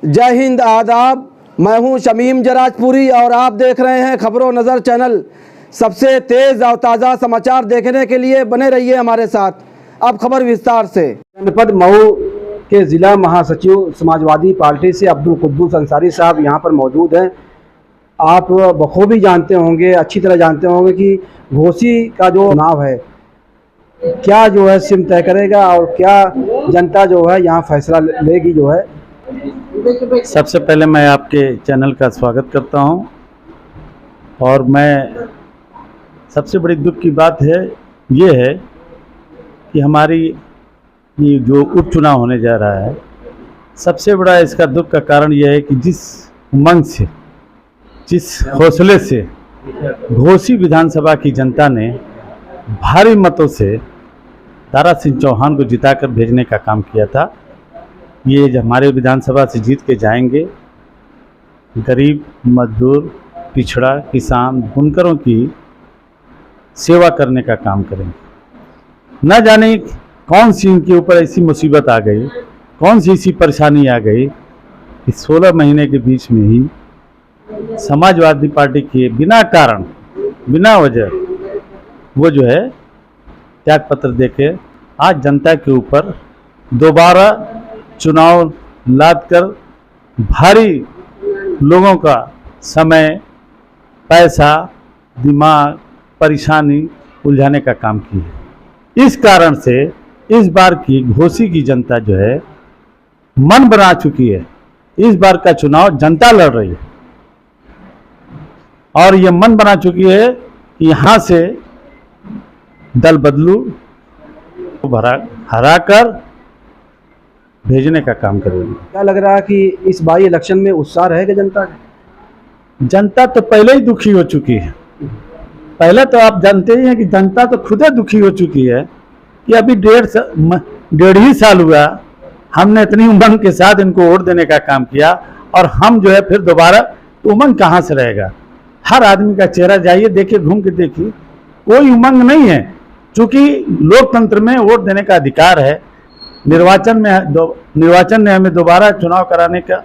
जय हिंद, आदाब। मैं हूं शमीम जराजपुरी और आप देख रहे हैं खबरों नज़र चैनल। सबसे तेज़ और ताज़ा समाचार देखने के लिए बने रहिए हमारे साथ। अब खबर विस्तार से। जनपद मऊ के ज़िला महासचिव समाजवादी पार्टी से अब्दुल कुद्दूस अंसारी साहब यहाँ पर मौजूद हैं। आप बखूबी जानते होंगे, अच्छी तरह जानते होंगे कि घोसी का जो चुनाव है क्या जो है सिम तय करेगा और क्या जनता जो है यहाँ फैसला लेगी जो है। सबसे पहले मैं आपके चैनल का स्वागत करता हूं और मैं सबसे बड़ी दुख की बात है ये है कि हमारी ये जो उपचुनाव होने जा रहा है, सबसे बड़ा इसका दुख का कारण यह है कि जिस उमंग से, जिस हौसले से घोसी विधानसभा की जनता ने भारी मतों से दारा सिंह चौहान को जिताकर भेजने का काम किया था, ये हमारे विधानसभा से जीत के जाएंगे। गरीब, मजदूर, पिछड़ा, किसान, बुनकरों की सेवा करने का काम करेंगे। न जाने कौन सी इनके ऊपर ऐसी मुसीबत आ गई, कौन सी ऐसी परेशानी आ गई कि 16 महीने के बीच में ही समाजवादी पार्टी के बिना कारण, बिना वजह वो जो है त्यागपत्र देके आज जनता के ऊपर दोबारा चुनाव लादकर भारी लोगों का समय, पैसा, दिमाग, परेशानी उलझाने का काम किया। इस कारण से इस बार की घोसी की जनता जो है मन बना चुकी है। इस बार का चुनाव जनता लड़ रही है और ये मन बना चुकी है कि यहाँ से दल बदलू हरा कर भेजने का काम करेगी। क्या लग रहा है कि इस बाई इलेक्शन में उत्साह रहेगा जनता का? जनता तो पहले ही दुखी हो चुकी है। पहले तो आप जानते ही हैं कि जनता तो खुद ही दुखी हो चुकी है कि अभी डेढ़ ही साल हुआ, हमने इतनी उमंग के साथ इनको वोट देने का काम किया और हम जो है फिर दोबारा उमंग कहाँ से रहेगा। हर आदमी का चेहरा जाइए, देखिए, घूम के देखिए, कोई उमंग नहीं है। चूँकि लोकतंत्र में वोट देने का अधिकार है, निर्वाचन ने हमें दोबारा चुनाव कराने का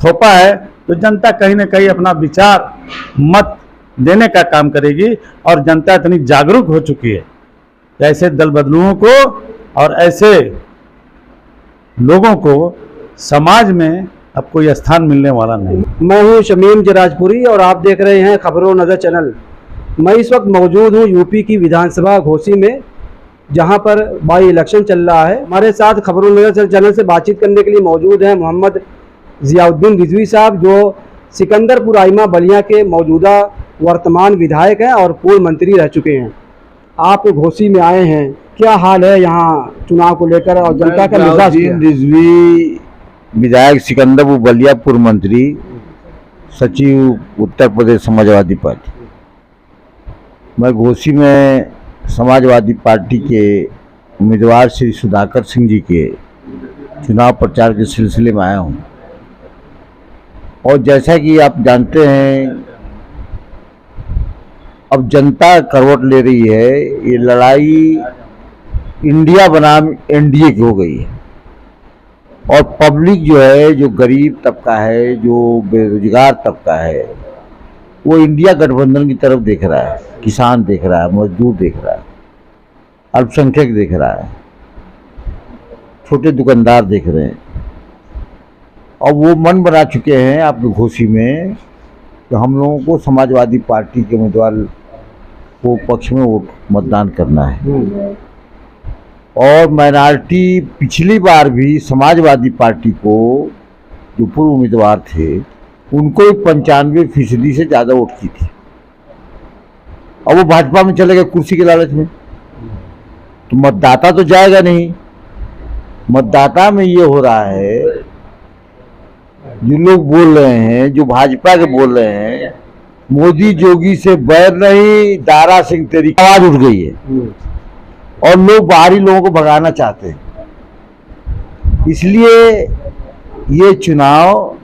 थोपा है, तो जनता कहीं ना कहीं अपना विचार मत देने का काम करेगी और जनता इतनी जागरूक हो चुकी है कि ऐसे दल बदलुओं को और ऐसे लोगों को समाज में अब कोई स्थान मिलने वाला नहीं। मैं हूं शमीम जराजपुरी और आप देख रहे हैं खबरों नज़र चैनल। मैं इस वक्त मौजूद हूं यूपी की विधानसभा घोसी में, जहां पर बाई इलेक्शन चल रहा है। हमारे साथ खबरों नज़र चैनल से बातचीत करने के लिए मौजूद हैं मोहम्मद जियाउद्दीन रिजवी साहब, जो सिकंदरपुर आइमा बलिया के मौजूदा वर्तमान विधायक हैं और पूर्व मंत्री रह चुके हैं। आप घोसी में आए हैं, क्या हाल है यहाँ चुनाव को लेकर और जनता का मिजाज? रिजवी विधायक, सिकंदरपुर बलिया, पूर्व मंत्री, सचिव उत्तर प्रदेश समाजवादी पार्टी। मैं घोसी में समाजवादी पार्टी के उम्मीदवार श्री सुधाकर सिंह जी के चुनाव प्रचार के सिलसिले में आया हूं। और जैसा कि आप जानते हैं, अब जनता करवट ले रही है। ये लड़ाई इंडिया बनाम एनडीए की हो गई है और पब्लिक जो है, जो गरीब तबका है, जो बेरोजगार तबका है, वो इंडिया गठबंधन की तरफ देख रहा है। किसान देख रहा है, मजदूर देख रहा है, अल्पसंख्यक देख रहा है, छोटे दुकानदार देख रहे हैं। और वो मन बना चुके हैं आपके घोसी में तो हम लोगों को समाजवादी पार्टी के उम्मीदवार को पक्ष में वोट मतदान करना है। और माइनॉरिटी पिछली बार भी समाजवादी पार्टी को जो पूर्व उम्मीदवार थे उनको 95% से ज़्यादा वोट की थी। और वो भाजपा में चले गए कुर्सी के लालच में, तो मतदाता तो जाएगा नहीं। मतदाता में ये हो रहा है, जो लोग बोल रहे हैं, जो भाजपा के बोल रहे हैं, मोदी जोगी से बैर नहीं, दारा सिंह तेरी, आवाज उठ गई है और लोग बाहरी लोगों को भगाना चाहते हैं। इसलिए ये चुनाव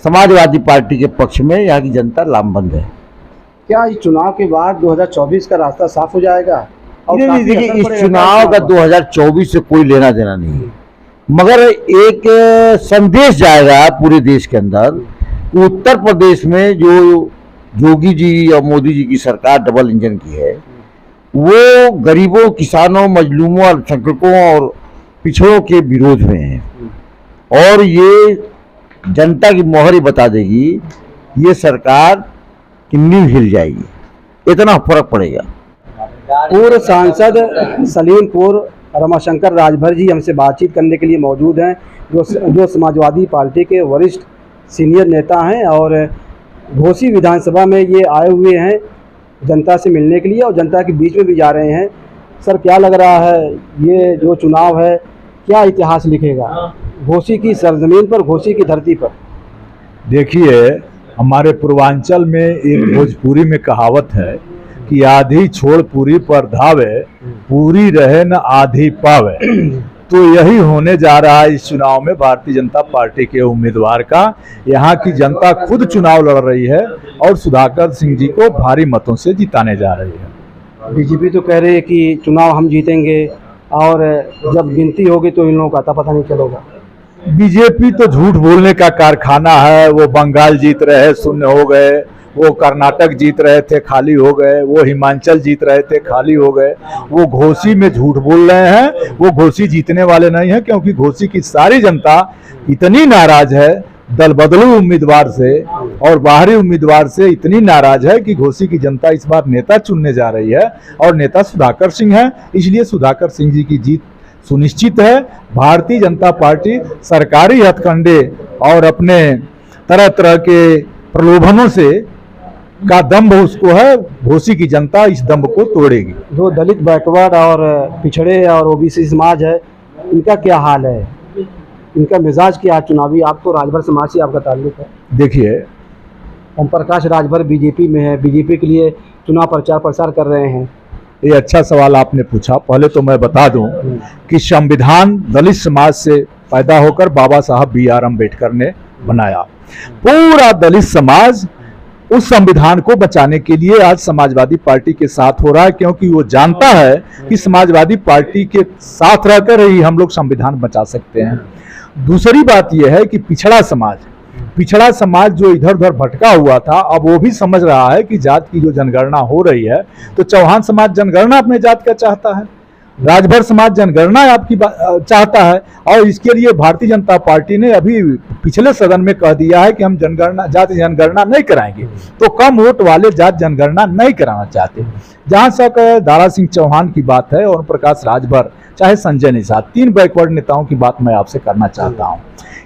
समाजवादी पार्टी के पक्ष में यहाँ की जनता लामबंद है। क्या इस चुनाव के बाद 2024 का रास्ता साफ हो जाएगा? देखिए, इस चुनाव का 2024 से कोई लेना देना नहीं है। मगर एक संदेश जाएगा पूरे देश के अंदर, उत्तर प्रदेश में जो योगी जी और मोदी जी की सरकार डबल इंजन की है, वो गरीबों, किसानों, मजलूमों, अल्पसंख्यकों और पिछड़ों के विरोध में है। और ये जनता की मोहर ही बता देगी ये सरकार कितनी हिल जाएगी, इतना फर्क पड़ेगा। पूर्व सांसद सलीमपुर रमाशंकर राजभर जी हमसे बातचीत करने के लिए मौजूद हैं, जो समाजवादी पार्टी के वरिष्ठ सीनियर नेता हैं और घोसी विधानसभा में ये आए हुए हैं जनता से मिलने के लिए और जनता के बीच में भी जा रहे हैं। सर, क्या लग रहा है ये जो चुनाव है क्या इतिहास लिखेगा घोसी की सरजमीन पर, घोसी की धरती पर? देखिए, हमारे पूर्वांचल में एक भोजपुरी में कहावत है कि आधी छोड़ पूरी पर धावे, पूरी रहे न आधी पावे। तो यही होने जा रहा है इस चुनाव में भारतीय जनता पार्टी के उम्मीदवार का। यहाँ की जनता खुद चुनाव लड़ रही है और सुधाकर सिंह जी को भारी मतों से जिताने जा रही है। बीजेपी तो कह रही है कि चुनाव हम जीतेंगे और जब गिनती होगी तो इन लोगों का पता नहीं चलेगा। बीजेपी तो झूठ बोलने का कारखाना है। वो बंगाल जीत रहे, शून्य हो गए। वो कर्नाटक जीत रहे थे, खाली हो गए। वो हिमाचल जीत रहे थे, खाली हो गए। वो घोसी में झूठ बोल रहे हैं। वो घोसी जीतने वाले नहीं है, क्योंकि घोसी की सारी जनता इतनी नाराज है दल बदलू उम्मीदवार से और बाहरी उम्मीदवार से, इतनी नाराज है कि घोसी की जनता इस बार नेता चुनने जा रही है और नेता सुधाकर सिंह है। इसलिए सुधाकर सिंह जी की जीत सुनिश्चित है। भारतीय जनता पार्टी सरकारी हथकंडे और अपने तरह तरह के प्रलोभनों से का दम्भ उसको है, घोसी की जनता इस दम्भ को तोड़ेगी। जो दलित, बैकवर्ड और पिछड़े और ओबीसी समाज है, इनका क्या हाल है? इनका मिजाज क्या चुनावी? आप तो राजभर समाज से आपका ताल्लुक है। देखिए, ओम प्रकाश राजभर बीजेपी में है, बीजेपी के लिए चुनाव प्रचार प्रसार कर रहे हैं। ये अच्छा सवाल आपने पूछा। पहले तो मैं बता दूं कि संविधान दलित समाज से पैदा होकर बाबा साहब BR अम्बेडकर ने बनाया। पूरा दलित समाज उस संविधान को बचाने के लिए आज समाजवादी पार्टी के साथ हो रहा है, क्योंकि वो जानता है कि समाजवादी पार्टी के साथ रहकर ही हम लोग संविधान बचा सकते हैं। दूसरी बात यह है कि पिछड़ा समाज जो इधर उधर भटका हुआ था, अब वो भी समझ रहा है कि जात की जो जनगणना हो रही है, तो चौहान समाज जनगणना अपने जात का चाहता है, राजभर समाज जनगणना आपकी चाहता है। और इसके लिए भारतीय जनता पार्टी ने अभी पिछले सदन में कह दिया है कि हम जनगणना, जाति जनगणना नहीं कराएंगे। तो कम वोट वाले जात जनगणना नहीं कराना चाहते। जहां तक दारा सिंह चौहान की बात है और प्रकाश राजभर, चाहे संजय निषाद, 3 बैकवर्ड नेताओं की बात मैं आपसे करना चाहता हूं।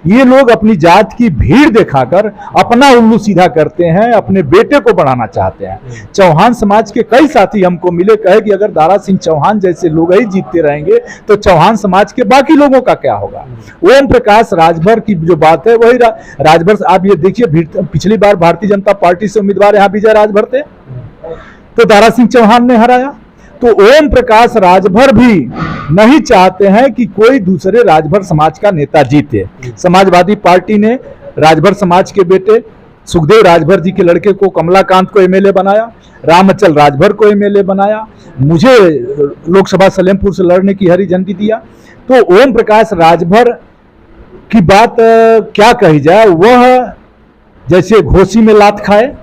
ये लोग अपनी जात की भीड़ दिखाकर अपना उल्लू सीधा करते हैं, अपने बेटे को बढ़ाना चाहते हैं। चौहान समाज के कई साथी हमको मिले, कहे कि अगर दारा सिंह चौहान जैसे लोग ही जीतते रहेंगे तो चौहान समाज के बाकी लोगों का क्या होगा। ओम प्रकाश राजभर की जो बात है वही राजभर, आप ये देखिए, पिछली बार भारतीय जनता पार्टी से उम्मीदवार यहाँ विजय राजभर थे तो दारा सिंह चौहान ने हराया। तो ओम प्रकाश राजभर भी नहीं चाहते हैं कि कोई दूसरे राजभर समाज का नेता जीते। समाजवादी पार्टी ने राजभर समाज के बेटे सुखदेव राजभर जी के लड़के को, कमलाकांत को MLA बनाया, रामचल राजभर को MLA बनाया, मुझे लोकसभा सलेमपुर से लड़ने की हरी झंडी दिया। तो ओम प्रकाश राजभर की बात क्या कही जाए, वह जैसे घोसी में लात खाए,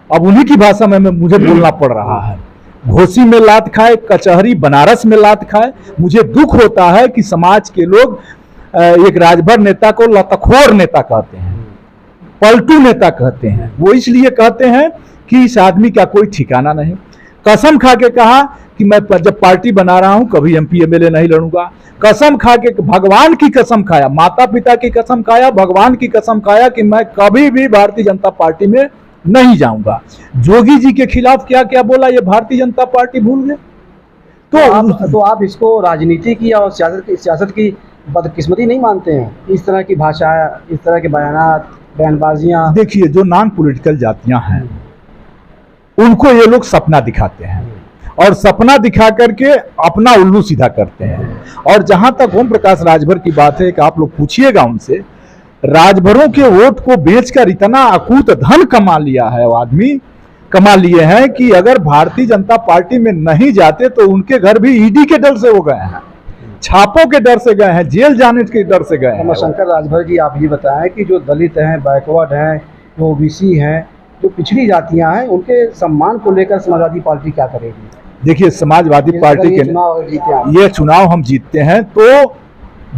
अब उन्हीं की भाषा में मुझे बोलना पड़ रहा है। घोसी में लात खाए, कचहरी बनारस में लात खाए। मुझे दुख होता है कि समाज के लोग एक राजभर नेता को लतखोर नेता कहते हैं, पलटू नेता कहते हैं। वो इसलिए कहते हैं कि इस आदमी का कोई ठिकाना नहीं। कसम खा के कहा कि मैं जब पार्टी बना रहा हूं कभी MP MLA नहीं लड़ूंगा। कसम खा के, भगवान की कसम खाया, माता पिता की कसम खाया, भगवान की कसम खाया कि मैं कभी भी भारतीय जनता पार्टी में नहीं जाऊंगा। जोगी जी के खिलाफ क्या क्या बोला ये भारतीय जनता पार्टी भूल गए। तो आप इसको राजनीति की और सियासत की बदकिस्मती नहीं मानते हैं? इस तरह की भाषा, इस तरह के बयानबाजियां। देखिए, जो नॉन पॉलिटिकल जातियां हैं उनको ये लोग सपना दिखाते हैं और सपना दिखा करके अपना उल्लू सीधा करते हैं। और जहां तक ओम प्रकाश राजभर की बात है कि आप लोग पूछिएगा उनसे, राजभरों के वोट को बेचकर इतना अकूत धन कमा लिया है वो आदमी, कमा लिए हैं कि अगर भारतीय जनता पार्टी में नहीं जाते तो उनके घर भी ED के डर से हो गए हैं। छापों के डर से गए हैं, जेल जाने के डर से गए हैं। रमाशंकर राजभर जी, आप ये बताएं कि जो दलित हैं, बैकवर्ड हैं, जो ओबीसी हैं, जो पिछड़ी जातियां हैं, उनके सम्मान को लेकर समाजवादी पार्टी क्या करेगी? देखिए, समाजवादी पार्टी ये के चुनाव अगर जीते आप, ये चुनाव हम जीतते हैं तो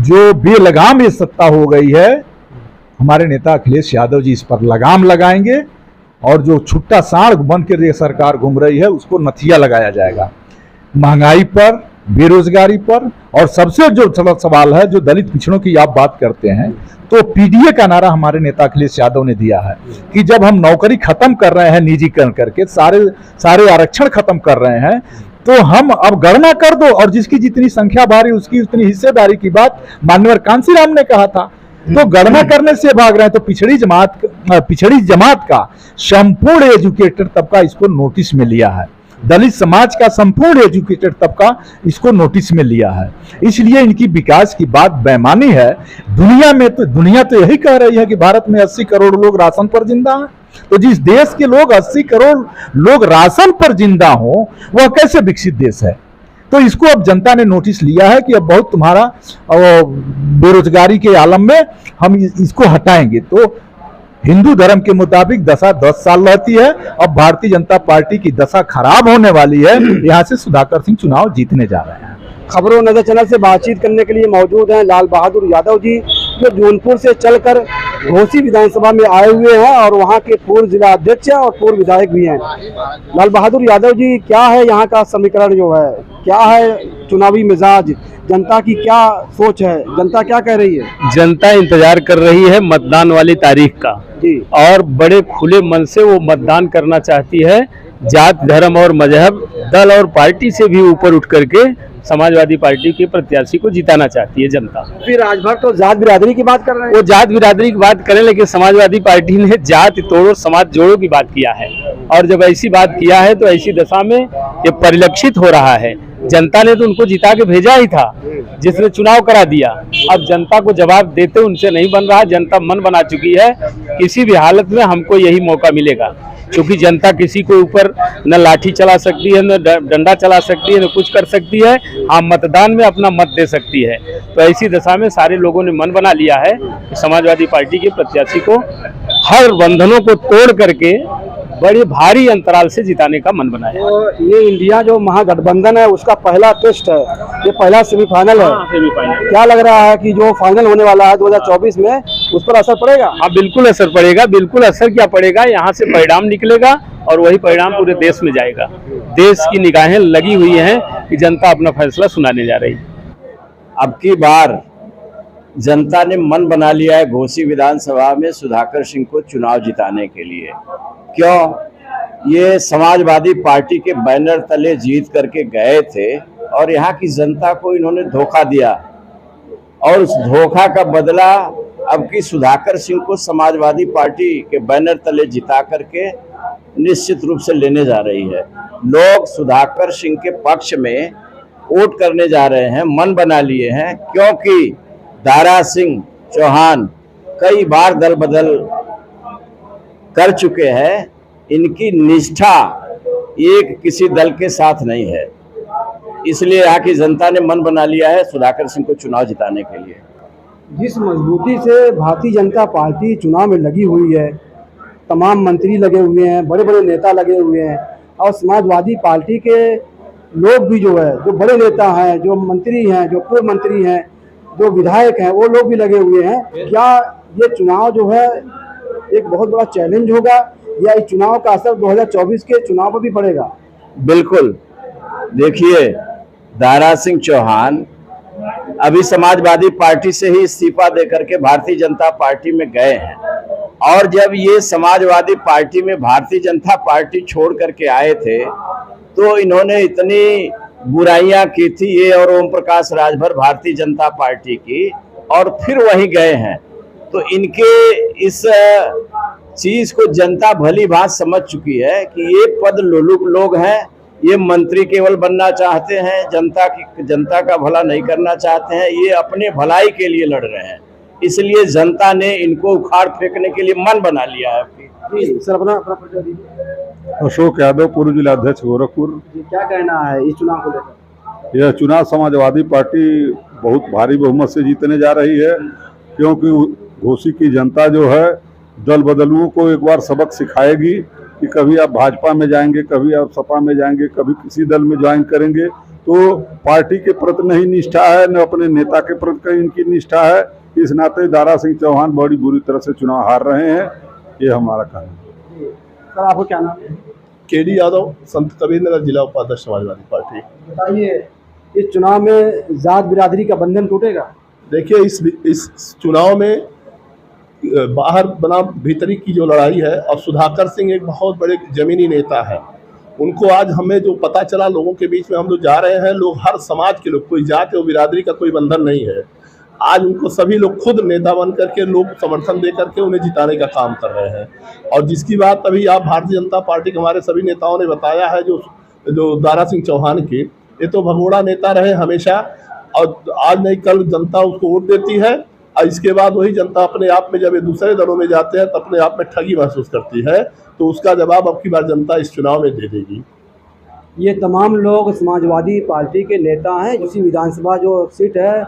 जो बेलगाम ये सत्ता हो गई है, हमारे नेता अखिलेश यादव जी इस पर लगाम लगाएंगे और जो छुट्टा सांड बन के ये सरकार घूम रही है उसको नथिया लगाया जाएगा। महंगाई पर, बेरोजगारी पर, और सबसे जो सवाल है, जो दलित पिछड़ों की आप बात करते हैं, तो पीडीए का नारा हमारे नेता अखिलेश यादव ने दिया है कि जब हम नौकरी खत्म कर रहे हैं निजीकरण करके, सारे आरक्षण खत्म कर रहे हैं, तो हम अब गणना कर दो और जिसकी जितनी संख्या भारी उसकी उतनी हिस्सेदारी की बात माननीय कांसीराम ने कहा था। तो गणना करने से भाग रहे हैं। तो पिछड़ी जमात का संपूर्ण एजुकेटेड तबका इसको नोटिस में लिया है, दलित समाज का संपूर्ण एजुकेटेड तबका इसको नोटिस में लिया है। इसलिए इनकी विकास की बात बेईमानी है। दुनिया तो यही कह रही है कि भारत में 80 करोड़ लोग राशन पर जिंदा हैं। तो जिस देश के लोग 80 करोड़ लोग राशन पर जिंदा हो, वह कैसे विकसित देश है? तो इसको अब जनता ने नोटिस लिया है कि अब बहुत तुम्हारा बेरोजगारी के आलम में हम इसको हटाएंगे। तो हिंदू धर्म के मुताबिक दशा 10 साल रहती है। अब भारतीय जनता पार्टी की दशा खराब होने वाली है। यहाँ से सुधाकर सिंह चुनाव जीतने जा रहे हैं। खबरों नजर चैनल से बातचीत करने के लिए मौजूद हैं लाल बहादुर यादव जी, जो जौनपुर से चलकर घोसी विधानसभा में आए हुए हैं और वहां के पूर्व जिला अध्यक्ष और पूर्व विधायक भी हैं। लाल बहादुर यादव जी, क्या है यहाँ का समीकरण जो है, क्या है चुनावी मिजाज, जनता की क्या सोच है, जनता क्या कह रही है? जनता इंतजार कर रही है मतदान वाली तारीख का जी, और बड़े खुले मन से वो मतदान करना चाहती है। जात, धर्म और मजहब, दल और पार्टी से भी ऊपर उठ करके समाजवादी पार्टी के प्रत्याशी को जिताना चाहती है जनता। फिर राजभर तो जात बिरादरी की बात कर रहे हैं। वो जात बिरादरी की बात करें, लेकिन समाजवादी पार्टी ने जात तोड़ो समाज जोड़ो की बात किया है। और जब ऐसी बात किया है तो ऐसी दशा में ये परिलक्षित हो रहा है। जनता ने तो उनको जिता के भेजा ही था, जिसने चुनाव करा दिया। अब जनता को जवाब देते उनसे नहीं बन रहा। जनता मन बना चुकी है, किसी भी हालत में हमको यही मौका मिलेगा। क्योंकि जनता किसी को ऊपर न लाठी चला सकती है, न डंडा चला सकती है, न कुछ कर सकती है। हाँ, मतदान में अपना मत दे सकती है। तो ऐसी दशा में सारे लोगों ने मन बना लिया है कि समाजवादी पार्टी के प्रत्याशी को हर बंधनों को तोड़ करके बड़े भारी अंतराल से जिताने का मन बनाया। तो ये इंडिया जो महागठबंधन है उसका पहला टेस्ट है, ये पहला सेमीफाइनल है। सेमीफाइनल क्या लग रहा है कि जो फाइनल होने वाला है 2024 में, उस पर असर पड़ेगा? हाँ, बिल्कुल असर पड़ेगा। बिल्कुल असर क्या पड़ेगा, यहाँ से परिणाम निकलेगा और वही परिणाम पूरे देश में जाएगा। देश की निगाहें लगी हुई हैं कि जनता अपना फैसला सुनाने जा रही है। अब की बार जनता ने मन बना लिया है घोसी विधानसभा में सुधाकर सिंह को चुनाव जिताने के लिए। क्यों? ये समाजवादी पार्टी के बैनर तले जीत करके गए थे और यहाँ की जनता को इन्होंने धोखा दिया और उस धोखा का बदला अब की सुधाकर सिंह को समाजवादी पार्टी के बैनर तले जिता करके निश्चित रूप से लेने जा रही है। लोग सुधाकर सिंह के पक्ष में वोट करने जा रहे हैं, मन बना लिए हैं, क्योंकि दारा सिंह चौहान कई बार दल बदल कर चुके हैं। इनकी निष्ठा एक किसी दल के साथ नहीं है, इसलिए यहाँ की जनता ने मन बना लिया है सुधाकर सिंह को चुनाव जिताने के लिए। जिस मजबूती से भारतीय जनता पार्टी चुनाव में लगी हुई है, तमाम मंत्री लगे हुए हैं, बड़े बड़े नेता लगे हुए हैं और समाजवादी पार्टी के लोग भी जो है, जो बड़े नेता हैं, जो मंत्री हैं, जो पूर्व मंत्री हैं, जो विधायक हैं, वो लोग भी लगे हुए हैं। क्या ये चुनाव जो है एक बहुत बड़ा चैलेंज होगा या इस चुनाव का असर 2024 के चुनाव पर भी पड़ेगा? बिल्कुल। देखिए, दारा सिंह चौहान अभी समाजवादी पार्टी से ही इस्तीफा देकर के भारतीय जनता पार्टी में गए हैं और जब ये समाजवादी पार्टी में भारतीय जनता पार्टी छोड़ करके आए थे तो इन्होंने इतनी बुराइयां की थी, ये और ओम प्रकाश राजभर भारतीय जनता पार्टी की, और फिर वहीं गए हैं। तो इनके इस चीज को जनता भली भांत समझ चुकी है कि ये पद लोग हैं, ये मंत्री केवल बनना चाहते हैं, जनता का भला नहीं करना चाहते हैं, ये अपने भलाई के लिए लड़ रहे हैं। इसलिए जनता ने इनको उखाड़ फेंकने के लिए मन बना लिया है। सर, अपना परिचय दीजिए। अशोक यादव, पूर्व जिला अध्यक्ष गोरखपुर। क्या कहना है इस चुनाव को लेकर? यह चुनाव समाजवादी पार्टी बहुत भारी बहुमत से जीतने जा रही है, क्योंकि घोसी की जनता जो है दल बदलुओं को एक बार सबक सिखाएगी कि कभी आप भाजपा में जाएंगे, कभी आप सपा में जाएंगे, कभी किसी दल में ज्वाइन करेंगे, तो पार्टी के प्रति नहीं निष्ठा है, न अपने नेता के प्रति इनकी निष्ठा है। इस नाते दारा सिंह चौहान बड़ी बुरी तरह से चुनाव हार रहे हैं, ये हमारा कहना है। सर आपको क्या नाम है? केडी यादव, संत कबीरनगर, जिला उपाध्यक्ष समाजवादी पार्टी। बताइए, इस चुनाव में जात बिरादरी का बंधन टूटेगा? देखिए, इस चुनाव में बाहर बनाम भीतरी की जो लड़ाई है, और सुधाकर सिंह एक बहुत बड़े जमीनी नेता है। उनको आज हमें जो पता चला, लोगों के बीच में हम लोग जा रहे हैं, लोग हर समाज के लोग, कोई जात और बिरादरी का कोई बंधन नहीं है। आज उनको सभी लोग खुद नेता बन करके, लोग समर्थन दे करके उन्हें जिताने का काम कर रहे हैं। और जिसकी बात अभी आप भारतीय जनता पार्टी के हमारे सभी नेताओं ने बताया है, जो दारा सिंह चौहान की, ये तो भगोड़ा नेता रहे हमेशा, और आज नहीं कल जनता उसको वोट देती है, और इसके बाद वही जनता अपने आप में जब ये दूसरे दलों में जाते हैं तो अपने आप में ठगी महसूस करती है, तो उसका जवाब अब की बार जनता इस चुनाव में दे देगी। ये तमाम लोग समाजवादी पार्टी के नेता हैं, उसी विधानसभा जो सीट है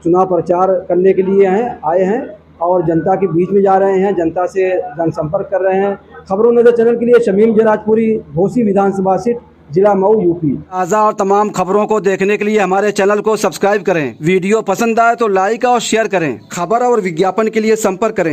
चुनाव प्रचार करने के लिए आए हैं और जनता के बीच में जा रहे हैं, जनता से जनसंपर्क कर रहे हैं। खबरों नजर चैनल के लिए शमीम जराजपुरी, घोसी विधानसभा सीट, जिला मऊ, यूपी। ताज़ा और तमाम खबरों को देखने के लिए हमारे चैनल को सब्सक्राइब करें। वीडियो पसंद आए तो लाइक और शेयर करें। खबर और विज्ञापन के लिए संपर्क करें।